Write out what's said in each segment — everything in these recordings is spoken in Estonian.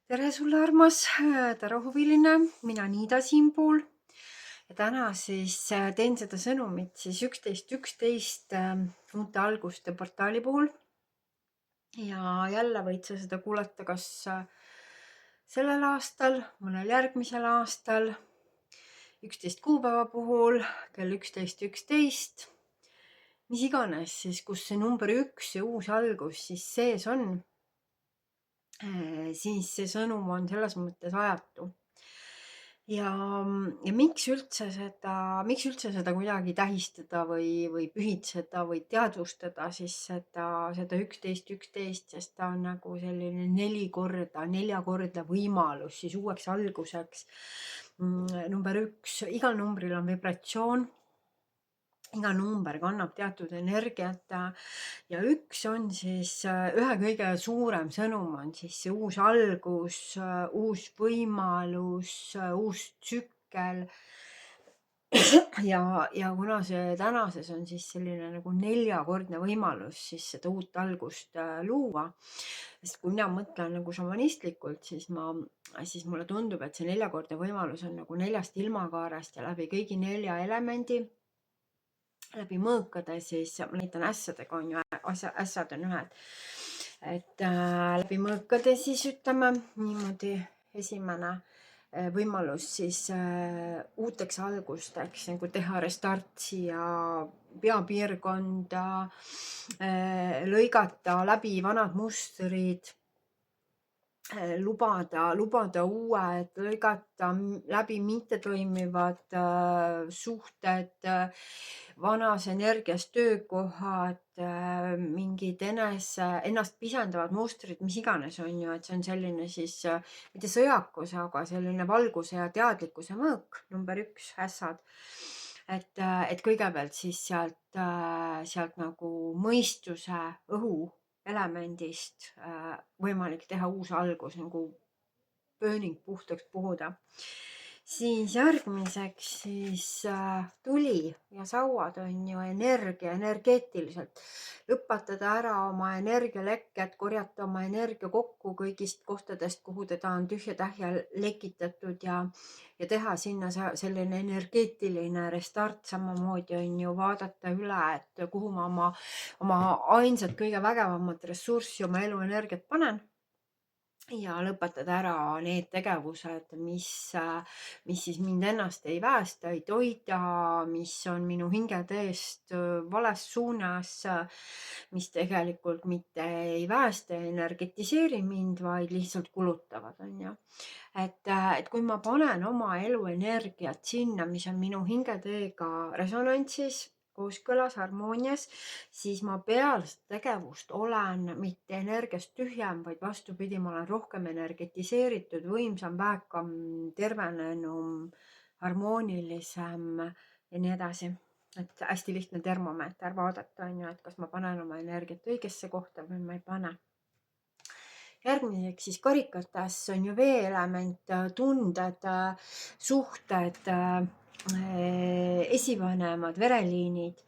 tere sulle, armas tarohuviline, mina Niida siinpool ja täna siis teen seda sõnumit siis 11.11 uute alguste portaali puhul. Ja jälle võid sa seda kuulata kas sellel aastal, mõnel järgmisel aastal, 11 kuupäeva puhul kell 11.11, mis iganes siis, kus see number 1 ja uus algus siis sees on, siis see sõnum on selles mõttes ajatu. Ja miks üldse seda kuidagi tähistada või pühitseda või teadvustada siis seda 11.11, sest ta on nagu selline neljakordne võimalus siis uueks alguseks. Number 1, igal numbril on vibratsioon. Iga number kannab teatud energiat ja 1 on siis ühe kõige suurem sõnum on siis see uus algus, uus võimalus, uus tsükkel. Ja kuna see tänases on siis selline nagu neljakordne võimalus siis seda uut algust luua, sest kui mina mõtlen nagu šamanistlikult, siis mulle tundub, et see neljakordne võimalus on nagu 4 ilmakaarest ja läbi kõigi 4 elemendi, läbi mõõkade, siis ma näitan ässadega on ju, ässad on ühed, et läbi mõõkade siis ütleme niimoodi esimene võimalus siis uuteks algusteks nagu teha restart siia peapiirkonda, lõigata läbi vanad mustrid, lubada uued, lõigata läbi mittetoimivad suhted, vanas energias töökohad, mingid ennast pisendavad mustrid, mis iganes on ju, et see on selline siis mitte sõjakus, aga selline valguse ja teadlikkuse mõõk, number 1, ässad. Et kõigepealt siis sealt nagu mõistuse õhu elemendist võimalik teha uus algus, nagu pööning puhtaks puhuda. Siis järgmiseks siis tuli ja sauad on ju energeetiliselt. Lõpetada ära oma energialekket, korjata oma energia kokku kõigist kohtadest, kuhu teda on tühja-tähja lekitatud ja teha sinna selline energeetiline restart, samamoodi on ju vaadata üle, et kuhu ma oma ainsat kõige vägevamat ressurssi, oma eluenergiat panen. Ja lõpetada ära need tegevused, mis siis mind ennast ei päästa, ei toida, mis on minu hingeteest vales suunas, mis tegelikult mitte ei päästa ja energetiseeri mind, vaid lihtsalt kulutavad, on ju. Et kui ma panen oma eluenergiat sinna, mis on minu hingeteega resonantsis, kooskõlas, harmoonias, siis ma peale seda tegevust olen mitte energiast tühjem, vaid vastupidi, ma olen rohkem energetiseeritud, võimsam, väekam, tervenenum, harmoonilisem ja nii edasi. Et hästi lihtne termomeeter vaadata on ju, et kas ma panen oma energiat õigesse kohta või ma ei pane. Järgmiseks siis karikates on ju veeelement, tunded, suhted, esivanemad, vereliinid.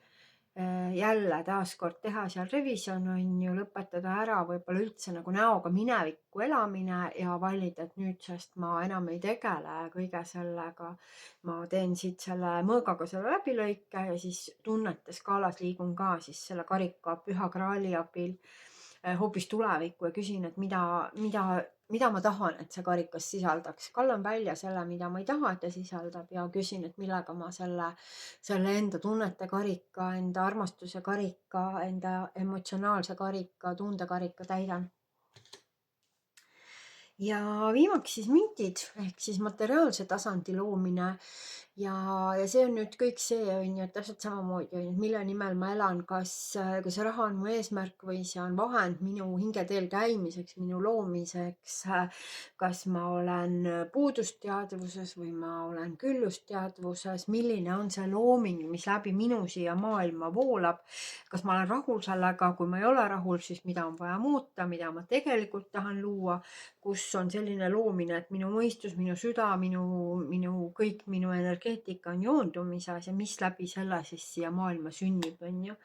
Jälle taaskord teha seal revisjon on ju, lõpetada ära võib-olla üldse nagu näoga minevikku elamine ja valida, et nüüdsest ma enam ei tegele kõige sellega. Ma teen siit selle mõõgaga selle läbilõike ja siis tunnete skaalas liigun ka siis selle karika püha graali abil hoopis tulevikku ja küsin, et mida ma tahan, et see karikas sisaldaks. Kallan välja selle, mida ma ei taha, et ta sisaldab ja küsin, et millega ma selle enda tunnete karika, enda armastuse karika, enda emotsionaalse karika, tundekarika täidan. Ja viimaks siis müntid ehk siis materiaalse tasandi loomine. Ja see on nüüd kõik see on ju, et täpselt samamoodi on ju, mille nimel ma elan, kas raha on mu eesmärk või see on vahend minu hingeteel käimiseks, minu loomiseks. Kas ma olen puudusteadvuses või ma olen küllusteadvuses, milline on see looming, mis läbi minu siia maailma voolab. Kas ma olen rahul sellega, kui ma ei ole rahul, siis mida on vaja muuta, mida ma tegelikult tahan luua, kus on selline loomine, et minu mõistus, minu süda, kõik minu energeetika on joondumises ja mis läbi selle siis siia maailma sünnib, on ju.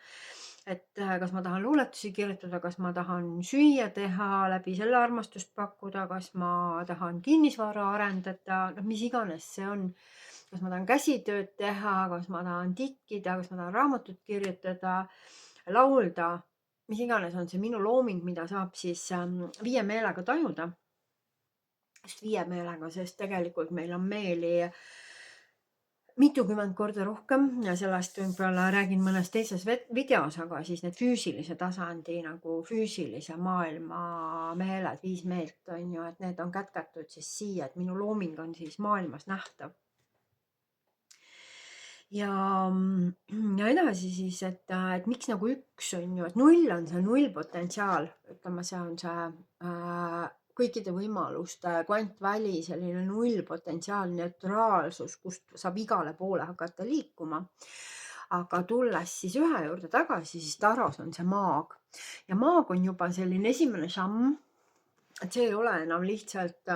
et kas ma tahan luuletusi kirjutada, kas ma tahan süüa teha, läbi selle armastust pakkuda, kas ma tahan kinnisvara arendada, noh, mis iganes see on. Kas ma tahan käsitööd teha, kas ma tahan tikkida, kas ma tahan raamatut kirjutada, laulda, mis iganes on see minu looming, mida saab siis viie meelega tajuda. Just viie meelega, sest tegelikult meil on meeli mitukümmend korda rohkem ja sellest võib-olla räägin mõnes teises videos, aga siis need füüsilise tasandi nagu füüsilise maailma meeled, viis meelt on ju, et need on kätketud siis siia, et minu looming on siis maailmas nähtav. Ja edasi siis, et miks nagu üks on ju, et null on see nullpotentsiaal, ütleme, see on see kõikide võimaluste kvantväli, selline nullpotentsiaal, neutraalsus, kust saab igale poole hakata liikuma. Aga tulles siis ühe juurde tagasi, siis taros on see maag ja maag on juba selline esimene samm, et see ei ole enam lihtsalt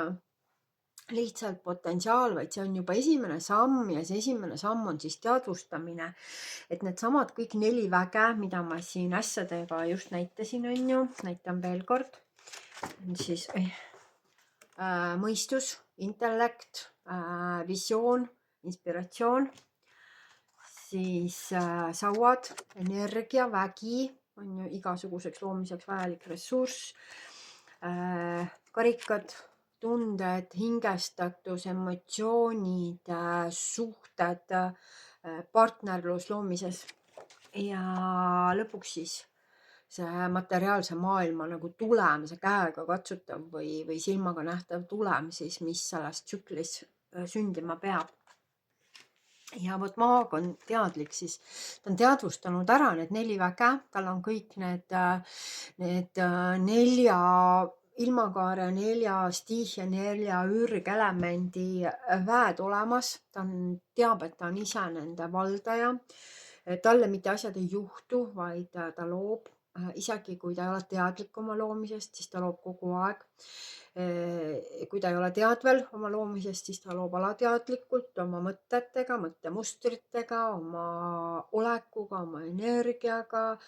potentsiaal, vaid see on juba esimene samm ja see esimene samm on siis teadvustamine, et needsamad kõik 4 väge, mida ma siin ässadega just näitasin, on ju, näitan veel kord, on siis mõistus, intellekt, visioon, inspiratsioon, siis sauad, energia, vägi, on ju igasuguseks loomiseks vajalik ressurss, karikad, tunded, hingestatus, emotsioonid, suhted, partnerlus loomises ja lõpuks siis see materiaalse maailma nagu tulem, see käega katsutav või silmaga nähtav tulem siis, mis selles tsüklis sündima peab. Ja vot maag on teadlik siis, ta on teadvustanud ära need 4 väge, tal on kõik need 4 ilmakaare, 4 stiihia, 4 ürgelemendi väed olemas, ta teab, et ta on ise nende valdaja, talle mitte asjad ei juhtu, vaid ta loob. Isegi kui ta ei ole teadlik oma loomisest, siis ta loob kogu aeg. Kui ta ei ole teadvel oma loomisest, siis ta loob alateadlikult oma mõtetega, mõttemustritega, oma olekuga, oma energiaga,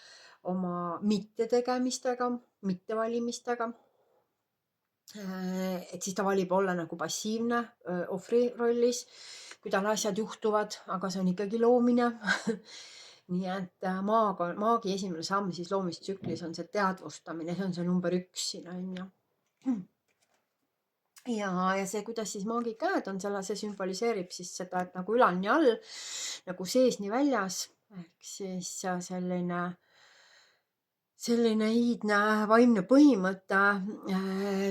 oma mittetegemistega, mittevalimistega. Et siis ta valib olla nagu passiivne ohvri rollis, kui tal asjad juhtuvad, aga see on ikkagi loomine. Nii et maagi esimene samm siis loomistsüklis on see teadvustamine, see on see number 1 siin on ju. Ja see, kuidas siis maagi käed on selle, see sümboliseerib siis seda, et nagu ülal nii all, nagu sees nii väljas, ehk siis selline iidne vaimne põhimõte,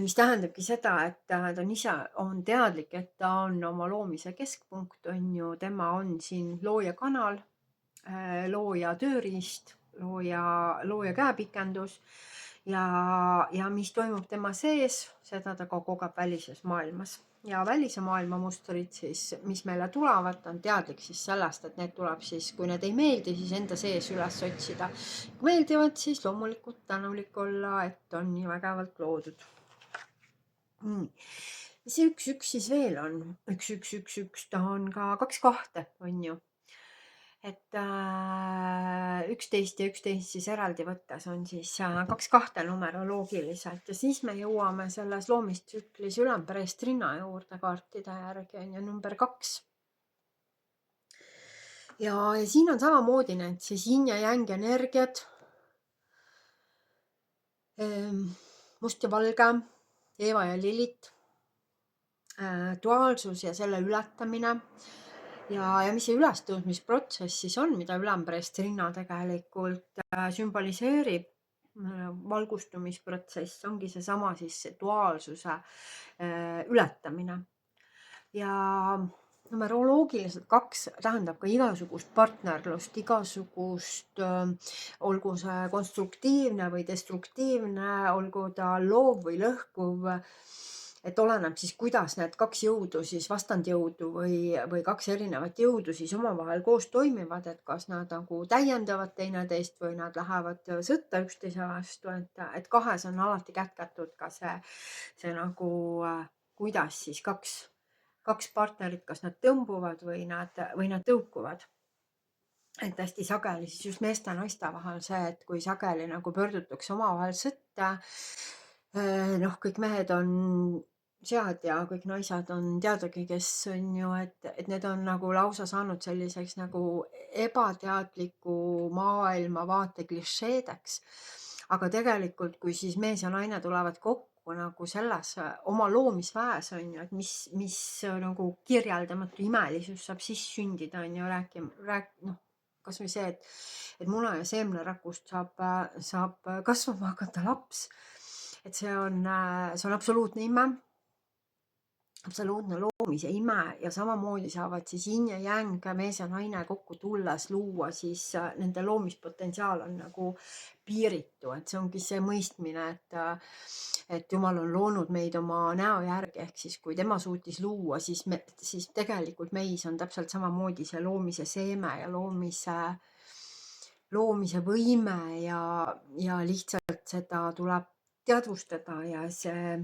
mis tähendabki seda, et ta on teadlik, et ta on oma loomise keskpunkt, on ju, tema on siin looja kanal, looja tööriist, looja käepikendus ja mis toimub tema sees, seda ta ka kogeb välises maailmas. Ja välise maailma mustrid siis, mis meile tulevad, on teadlik siis sellest, et need tuleb siis, kui need ei meeldi, siis enda sees üles otsida. Kui meeldivad, siis loomulikult tänulik olla, et on nii vägevalt loodud. See 1-1 siis veel on, 1-1-1-1, ta on ka 2-2, on ju. Et 11 ja 11 siis eraldi võttes on siis 2-2 numeroloogiliselt ja siis me jõuame selles loomistsüklis ülempreestrinna juurde kaartide järgi on ju number 2. Ja siin on samamoodi need siis yin ja yang energiat, must ja valge, Eeva ja Lilit, duaalsus ja selle ületamine. Ja mis see ülestõusmisprotsess siis on, mida ülempreestrinna tegelikult sümboliseerib, valgustumisprotsess ongi seesama siis see duaalsuse ületamine. Ja numeroloogiliselt 2 tähendab ka igasugust partnerlust, igasugust, olgu see konstruktiivne või destruktiivne, olgu ta loov või lõhkuv, et oleneb siis, kuidas need 2 jõudu siis vastandjõudu või 2 erinevat jõudu siis omavahel koos toimivad, et kas nad nagu täiendavad teineteist või nad lähevad sõtta üksteise vastu, et 2 on alati kätketud ka see nagu, kuidas siis 2 partnerit, kas nad tõmbuvad või nad tõukuvad. et hästi sageli siis just meeste ja naiste vahel see, et kui sageli nagu pöördutakse omavahel sõtta, noh, kõik mehed on sead ja kõik naised on teadagi, kes on ju, et need on nagu lausa saanud selliseks nagu ebateadliku maailmavaate klišeedeks. Aga tegelikult, kui siis mees ja naine tulevad kokku nagu selles oma loomisväes on ju, et mis nagu kirjeldamatu imelisus saab siis sündida, on ju, noh, kasvõi see, et muna ja seemnerakust saab kasvama hakata laps. Et see on absoluutne ime, absoluutne loomise ime ja samamoodi saavad siis yin ja yang, mees ja naine kokku tulles luua siis nende loomispotentsiaal on nagu piiritu, et see ongi see mõistmine, et Jumal on loonud meid oma näo järgi, ehk siis kui tema suutis luua, siis tegelikult meis on täpselt samamoodi see loomise seeme ja loomise võime ja lihtsalt seda tuleb teadvustada ja see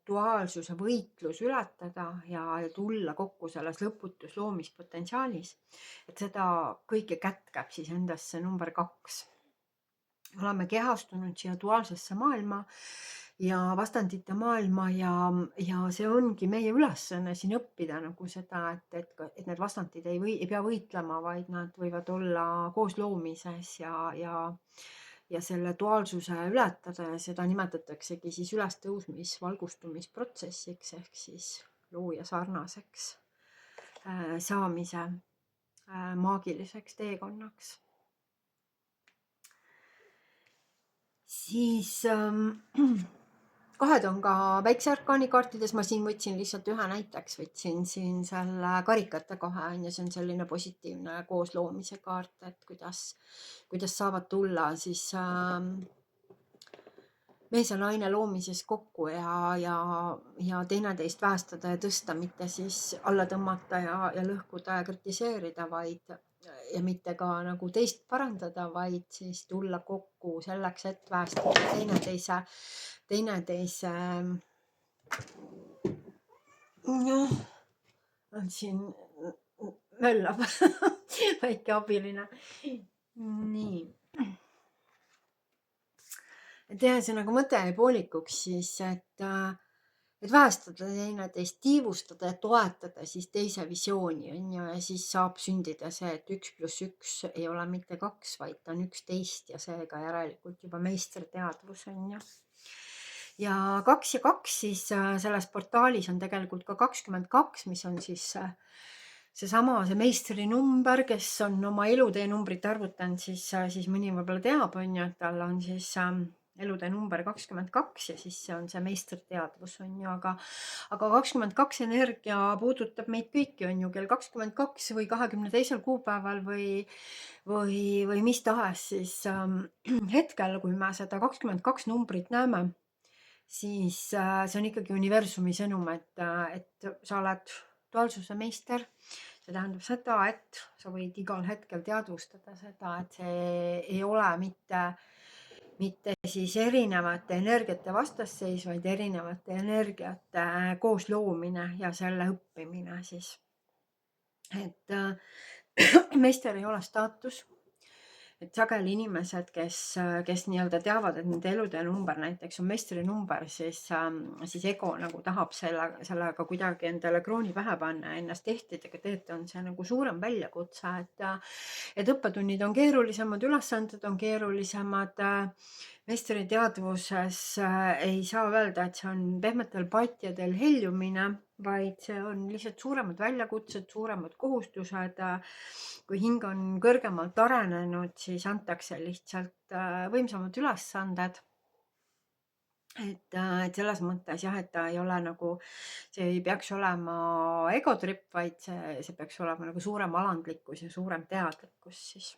duaalsuse võitlus ületada ja tulla kokku selles lõputus loomispotentsiaalis, et seda kõike kätkeb siis endasse number 2. Oleme kehastunud siia duaalsesse maailma ja vastandite maailma ja see ongi meie ülesanne siin õppida nagu seda, et need vastandid ei pea võitlema, vaid nad võivad olla koos loomises ja selle duaalsuse ületada ja seda nimetataksegi siis valgustumisprotsessiks ehk siis looja sarnaseks saamise maagiliseks teekonnaks. Siis kahed on ka päiksearkaani kaartides, ma siin võtsin lihtsalt ühe näiteks, võtsin siin selle karikate kohe on ja see on selline positiivne koosloomise kaart, et kuidas saavad tulla siis mees ja naine loomises kokku ja teineteist väestada ja tõsta, mitte siis alla tõmmata ja lõhkuda ja kritiseerida, ja mitte ka nagu teist parandada, vaid siis tulla kokku selleks, et väestada teineteise noh, on siin möllab väike abiline. Nii. Et ühesõnaga mõte jäi poolikuks siis, et väestada teineteist, tiivustada ja toetada siis teise visiooni on ju, ja siis saab sündida see, et 1 + 1 ei ole mitte 2, vaid ta on 11 ja seega järelikult juba meistriteadvus on ju. Ja 2 ja 2 siis selles portaalis on tegelikult ka 22, mis on siis seesama, see meistrinumber, kes on oma elutee numbrit arvutanud, siis mõni võib-olla teab, on ju, et tal on siis elutee number 22 ja siis see on see meistriteadvus on ju, aga 22 energia puudutab meid kõiki on ju, kell 22 või 22. kuupäeval või mis tahes siis hetkel, kui me seda 22 numbrit näeme, siis see on ikkagi universumi sõnum, et sa oled duaalsuse meister. See tähendab seda, et sa võid igal hetkel teadvustada seda, et see ei ole mitte siis erinevate energiate vastasseis, vaid erinevate energiate koos loomine ja selle õppimine siis. Et meister ei ole staatus. Et sageli inimesed, kes nii-öelda teavad, et nende elutee number näiteks on meistrinumber, siis ego nagu tahab sellega kuidagi endale krooni pähe panna ja ennast ehtida, aga tegelikult on see nagu suurem väljakutse, et õppetunnid on keerulisemad, ülesanded on keerulisemad. Meistriteadvuses ei saa öelda, et see on pehmetel patjadel heljumine, vaid see on lihtsalt suuremad väljakutsed, suuremad kohustused. Kui hing on kõrgemalt arenenud, siis antakse lihtsalt võimsamad ülesanded. Et selles mõttes jah, et ta ei ole nagu, see ei peaks olema egotripp, vaid see peaks olema nagu suurem alandlikkus ja suurem teadlikkus siis.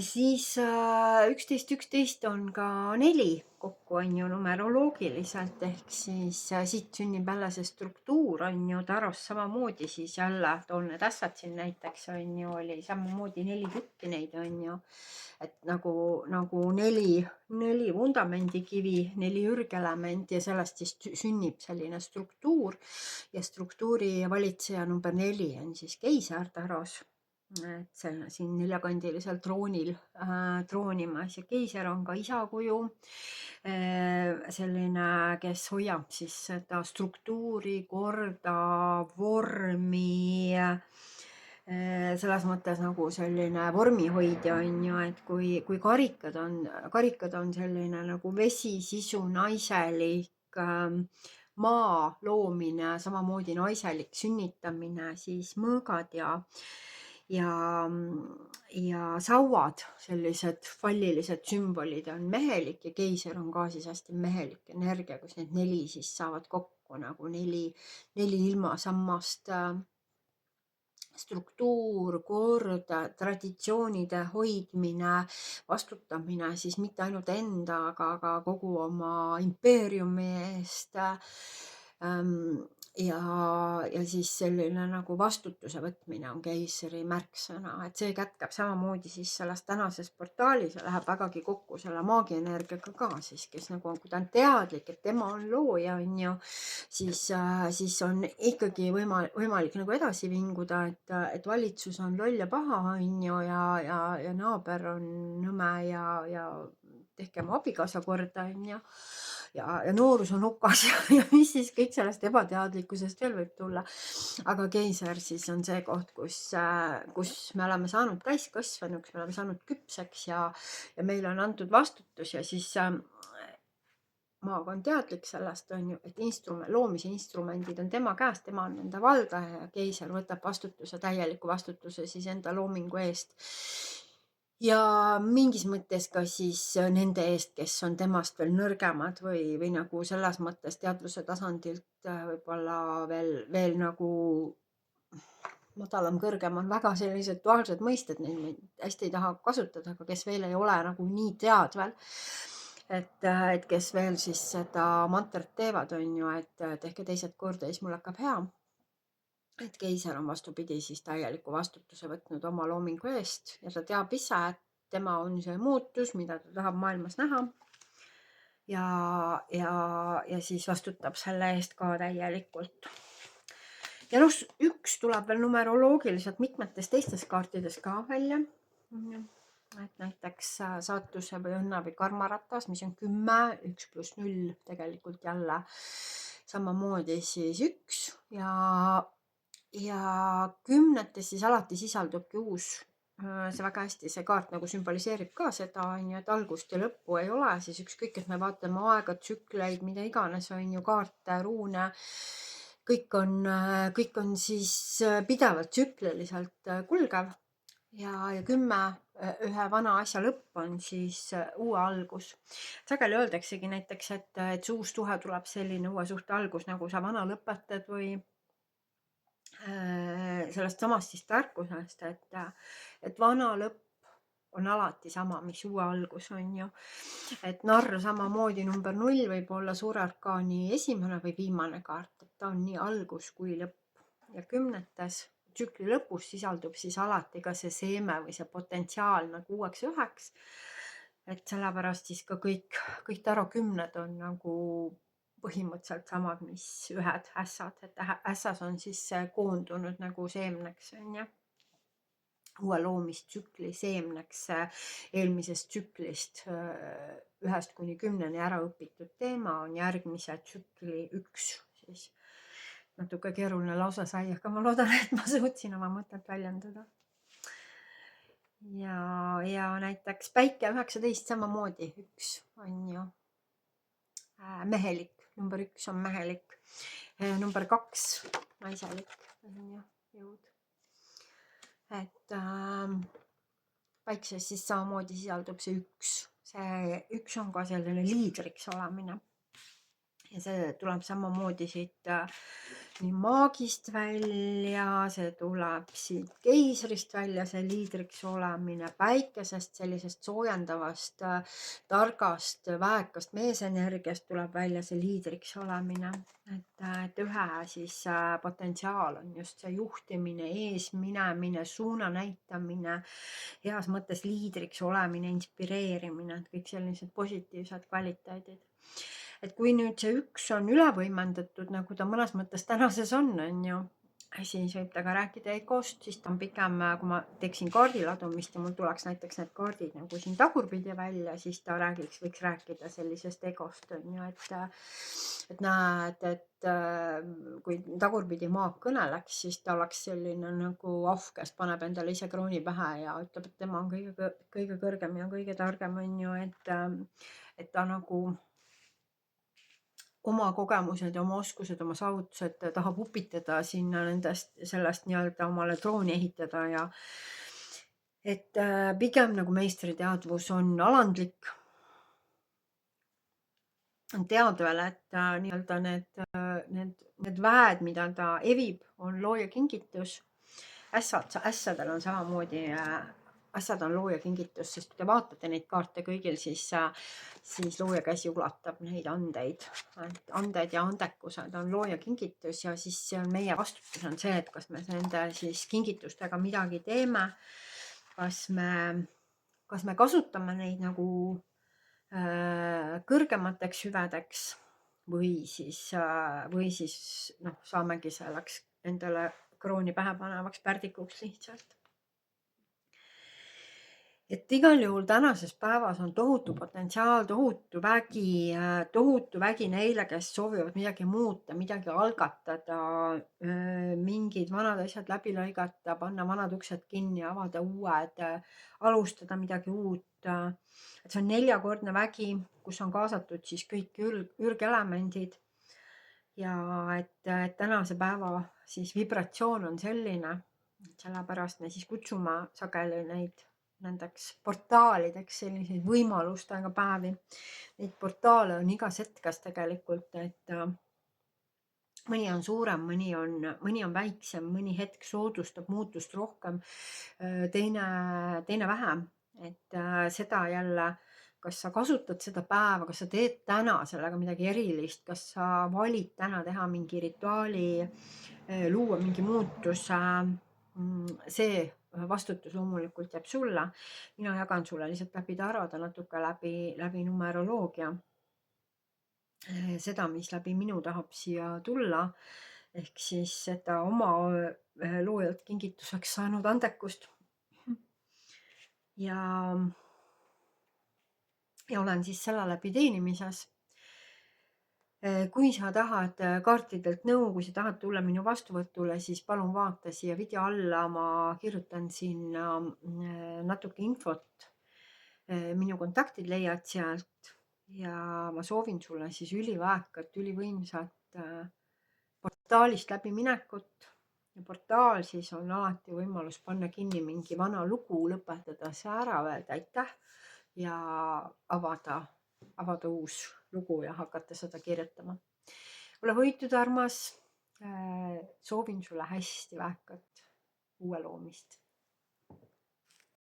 Siis 11 on ka 4 kokku kokku, on ju, numeroloogiliselt, ehk siis siit sünnib jälle see struktuur, on ju, tarost samamoodi siis jälle, toon need ässad siin näiteks, on ju, oli samamoodi 4 tükki neid, on ju, et nagu neli vundamendikivi, 4 ürgelementi ja sellest siis sünnib selline struktuur ja struktuuri valitseja number 4 on siis keiser taros. Et see on siin neljakandilisel troonil troonimas ja keiser on ka isakuju, selline, kes hoiab siis seda struktuuri, korda, vormi, selles mõttes nagu selline vormihoidja, on ju, et kui karikad on selline nagu vesisisu, naiselik, maa loomine, samamoodi naiselik sünnitamine, siis mõõgad ja sauad, sellised fallilised sümbolid on mehelik ja keiser on ka siis hästi mehelik energia, kus need 4 siis saavad kokku nagu 4 ilmasammast, struktuur, kord, traditsioonide hoidmine, vastutamine siis mitte ainult enda, aga ka kogu oma impeeriumi eest. Ja siis selline nagu vastutuse võtmine on keisri märksõna, et see kätkeb samamoodi siis selles tänases portaalis ja läheb vägagi kokku selle maagiaenergiaga ka siis, kes nagu, kui ta on teadlik, et tema on looja, on ju, siis on ikkagi võimalik nagu edasi vinguda, et valitsus on loll ja paha, on ju, ja naaber on nõme ja tehke oma abikaasa korda, on ju. Ja noorus on hukas ja mis siis kõik sellest ebateadlikkusest veel võib tulla. Aga keiser siis on see koht, kus me oleme saanud täiskasvanuks, me oleme saanud küpseks ja meile on antud vastutus ja siis maaga on teadlik sellest, on ju, et loomise instrumendid on tema käes, tema on nende valdaja ja keiser võtab vastutuse, täieliku vastutuse siis enda loomingu eest. Ja mingis mõttes ka siis nende eest, kes on temast veel nõrgemad või nagu selles mõttes teadvuse tasandilt võib-olla veel nagu madalam, kõrgem on väga sellised duaalsed mõisted, neid me hästi ei taha kasutada, aga kes veel ei ole nagu nii teadvel, et kes veel siis seda mantrat teevad, on ju, et tehke teised korda ja siis mul hakkab hea. Et keiser on vastupidi siis täieliku vastutuse võtnud oma loomingu eest ja ta teab ise, et tema on see muutus, mida ta tahab maailmas näha. Ja siis vastutab selle eest ka täielikult. Ja üks tuleb veel numeroloogiliselt mitmetes teistes kaartides ka välja. Et näiteks saatuse või õnne või karmaratas, mis on 10, 1 + 0 tegelikult jälle samamoodi siis 1 ja 10-tes siis alati sisaldubki uus, see väga hästi, see kaart nagu sümboliseerib ka seda, on ju, et algust ja lõppu ei ole, siis ükskõik, et me vaatame aega, tsükleid, mida iganes, on ju, kaarte, ruune, kõik on siis pidevalt tsükliliselt kulgev ja 10 ühe vana asja lõpp on siis uue algus. Sageli öeldaksegi näiteks, et see uus suhe tuleb selline uue suhte algus, nagu sa vana lõpetad või sellest samast siis tarkusest, et vana lõpp on alati sama, mis uue algus, on ju. Et narr samamoodi number 0 võib olla suure arkaani esimene või viimane kaart, et ta on nii algus kui lõpp. Ja 10-tes tsükli lõpus sisaldub siis alati ka see seeme või see potentsiaal nagu uueks üheks. Et sellepärast siis ka kõik taro 10 on nagu põhimõtteliselt samad, mis ühed ässad, et ässas on siis koondunud nagu seemneks, on ju. Uue loomistsükli seemneks eelmisest tsüklist 1 kuni 10 ära õpitud teema on järgmise tsükli 1 siis. Natuke keeruline lause sai, aga ma loodan, et ma suutsin oma mõtet väljendada. Ja näiteks päike 19 samamoodi 1 on ju mehelik. Number 1 on mehelik, number 2 naiselik on ju jõud. Et päikses siis samamoodi sisaldub see 1. See 1 on ka selline liidriks olemine. ja see tuleb samamoodi siit nii maagist välja, see tuleb siit keisrist välja, see liidriks olemine, päikesest, sellisest soojendavast, targast, väekast meesenergiast tuleb välja see liidriks olemine. Et ühe siis potentsiaal on just see juhtimine, eesminemine, suuna näitamine, heas mõttes liidriks olemine, inspireerimine, et kõik sellised positiivsed kvaliteedid. Et kui nüüd see üks on üle võimendatud, nagu ta mõnes mõttes tänases on ju, siis võib ta ka rääkida egost, siis ta on pigem, kui ma teeksin kaardiladumist ja mul tuleks näiteks need kaardid nagu siin tagurpidi välja, siis ta võiks rääkida sellisest egost on ju, et näed, et kui tagurpidi maag kõneleks, siis ta oleks selline nagu ahv, kes paneb endale ise krooni pähe ja ütleb, et tema on kõige kõrgem ja kõige targem on ju, et ta nagu oma kogemused ja oma oskused, oma saavutused tahab upitada sinna sellest nii-öelda omale trooni ehitada ja et pigem nagu meistriteadvus on alandlik. On teadvel, et nii-öelda need väed, mida ta evib, on looja kingitus. Ässadel on samamoodi, ässad on looja kingitus, sest kui te vaatate neid kaarte kõigil, siis looja käsi ulatab neid andeid ja andekused on looja kingitus ja siis meie vastutus on see, et kas me nende siis kingitustega midagi teeme, kas me kasutame neid nagu kõrgemateks hüvedeks või siis noh, saamegi selleks endale krooni pähe panevaks pärdikuks lihtsalt. Et igal juhul tänases päevas on tohutu potentsiaal, tohutu vägi neile, kes soovivad midagi muuta, midagi algatada, mingid vanad asjad läbi lõigata, panna vanad uksed kinni, avada uued, alustada midagi uut. Et see on 4-kordne vägi, kus on kaasatud siis kõik ürgelemendid ja et tänase päeva siis vibratsioon on selline, sellepärast me siis kutsume sageli neid nendeks portaalideks, selliseid võimalustega päevi. Neid portaale on igas hetkes tegelikult, et mõni on suurem, mõni on väiksem, mõni hetk soodustab muutust rohkem, teine vähem. Et seda jälle, kas sa kasutad seda päeva, kas sa teed täna sellega midagi erilist, kas sa valid täna teha mingi rituaali, luua mingi muutus, see vastutus loomulikult jääb sulle. Mina jagan sulle lihtsalt läbi tarode, natuke läbi numeroloogia seda, mis läbi minu tahab siia tulla, ehk siis seda oma loojalt kingituseks saanud andekust. Ja olen siis selle läbi teenimises. Kui sa tahad kaartidelt nõu, kui sa tahad tulla minu vastuvõtule, siis palun vaata siia video alla, ma kirjutan sinna natuke infot. Minu kontaktid leiad sealt ja ma soovin sulle siis üliväekat, ülivõimsat portaalist läbiminekut. Ja portaal siis on alati võimalus panna kinni mingi vana lugu, lõpetada see ära, öelda aitäh ja avada uus lugu ja hakata seda kirjutama. Ole hoitud, armas. Soovin sulle hästi väekat uue loomist.